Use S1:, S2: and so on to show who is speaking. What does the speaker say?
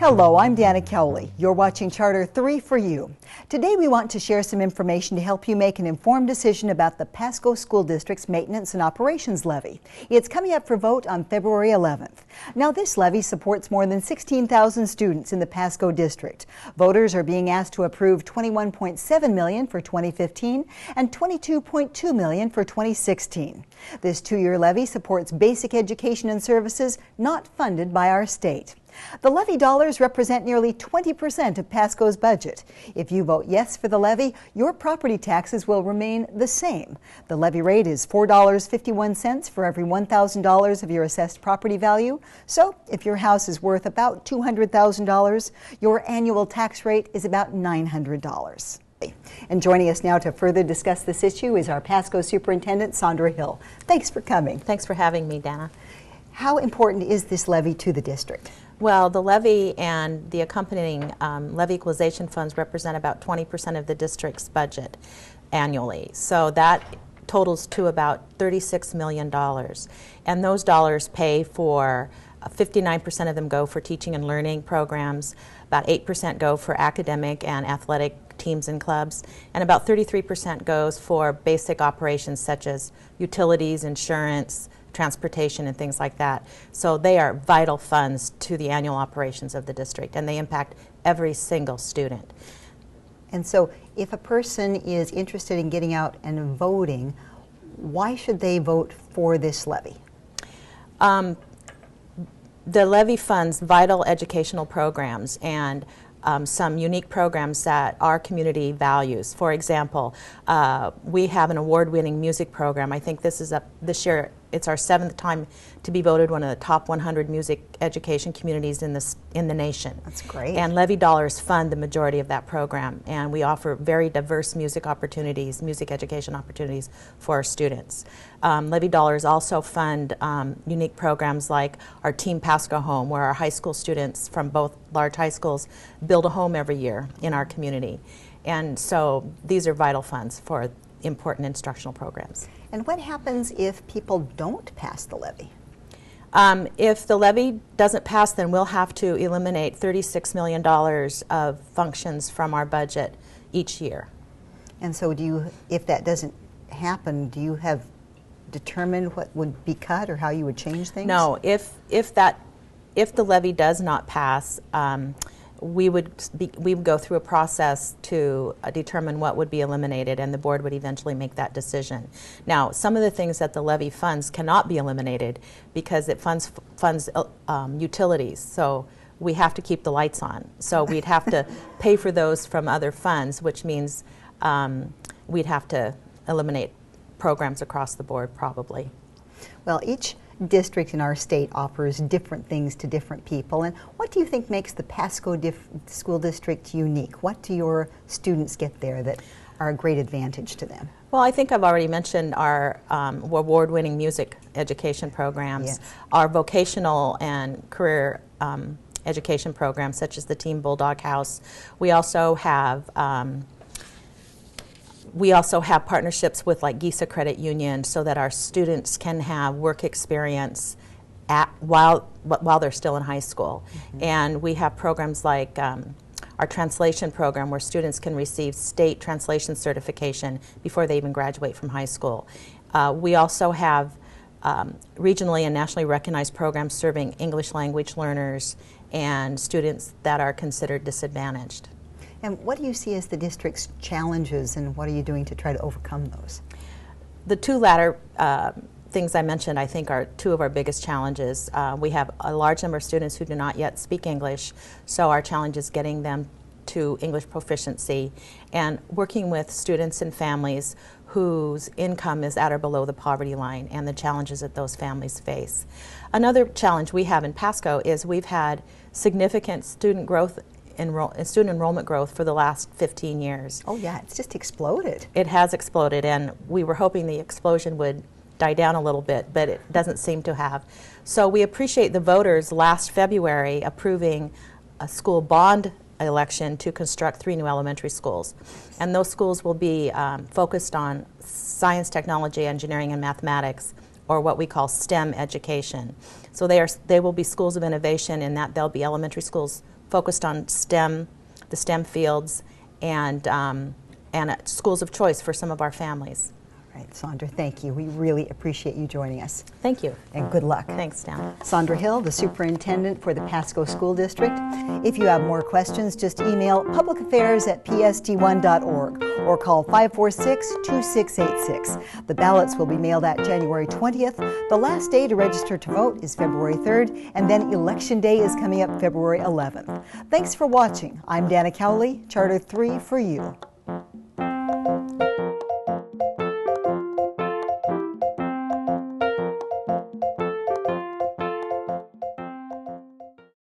S1: Hello, I'm Dana Cowley. You're watching Charter 3 for You. Today we want to share some information to help you make an informed decision about the Pasco School District's Maintenance and Operations Levy. It's coming up for vote on February 11th. Now, this levy supports more than 16,000 students in the Pasco District. Voters are being asked to approve $21.7 million for 2015 and $22.2 million for 2016. This two-year levy supports basic education and services not funded by our state. The levy dollars represent nearly 20% of Pasco's budget. If you vote yes for the levy, your property taxes will remain the same. The levy rate is $4.51 for every $1,000 of your assessed property value. So if your house is worth about $200,000, your annual tax rate is about $900. And joining us now to further discuss this issue is our Pasco Superintendent, Sandra Hill. Thanks for coming.
S2: Thanks for having me, Dana.
S1: How important is this levy to the district?
S2: Well, the levy and the accompanying levy equalization funds represent about 20% of the district's budget annually. So that totals to about $36 million. And those dollars pay for 59% of them go for teaching and learning programs, about 8% go for academic and athletic teams and clubs, and about 33% goes for basic operations such as utilities, insurance, transportation, and things like that. So they are vital funds to the annual operations of the district, and they impact every single student.
S1: And so if a person is interested in getting out and voting, why should they vote for this levy?
S2: The levy funds vital educational programs and some unique programs that our community values. For example, we have an award-winning music program. I think this year it's our 7th time to be voted one of the top 100 music education communities in the nation.
S1: That's great.
S2: And levy dollars fund the majority of that program, and we offer very diverse music opportunities, music education opportunities for our students. Levy dollars also fund unique programs like our Team Pasco Home, where our high school students from both large high schools build a home every year in our community. And so these are vital funds for important instructional programs.
S1: And what happens if people don't pass the levy?
S2: If the levy doesn't pass, then we'll have to eliminate $36 million of functions from our budget each year.
S1: And so if that doesn't happen, do you have determined what would be cut or how you would change things?
S2: No, if the levy does not pass, we would go through a process to determine what would be eliminated, and the board would eventually make that decision. Now, some of the things that the levy funds cannot be eliminated because it funds utilities, so we have to keep the lights on. So we'd have to pay for those from other funds, which means we'd have to eliminate programs across the board probably.
S1: Well, each district in our state offers different things to different people. And what do you think makes the Pasco School District unique? What do your students get there that are a great advantage to them?
S2: Well, I think I've already mentioned our award-winning music education programs,
S1: yes,
S2: our vocational and career education programs such as the Team Bulldog House. We also have partnerships with like GISA Credit Union so that our students can have work experience while they're still in high school. Mm-hmm. And we have programs like our translation program where students can receive state translation certification before they even graduate from high school. We also have regionally and nationally recognized programs serving English language learners and students that are considered disadvantaged.
S1: And what do you see as the district's challenges, and what are you doing to try to overcome those?
S2: The two latter things I mentioned, I think, are two of our biggest challenges. We have a large number of students who do not yet speak English, so our challenge is getting them to English proficiency and working with students and families whose income is at or below the poverty line and the challenges that those families face. Another challenge we have in Pasco is we've had significant student enrollment growth for the last 15 years.
S1: Oh yeah, it's just exploded.
S2: It has exploded, and we were hoping the explosion would die down a little bit, but it doesn't seem to have. So we appreciate the voters last February approving a school bond election to construct 3 new elementary schools. And those schools will be focused on science, technology, engineering, and mathematics, or what we call STEM education. So they will be schools of innovation in that they'll be elementary schools focused on STEM, the STEM fields, and schools of choice for some of our families.
S1: All right, Sandra, thank you. We really appreciate you joining us.
S2: Thank you.
S1: And good luck.
S2: Thanks, Dan.
S1: Sandra Hill, the Superintendent for the Pasco School District. If you have more questions, just email publicaffairs@pst1.org or call 546-2686. The ballots will be mailed out January 20th. The last day to register to vote is February 3rd, and then Election Day is coming up February 11th. Thanks for watching. I'm Dana Cowley, Charter 3 for you.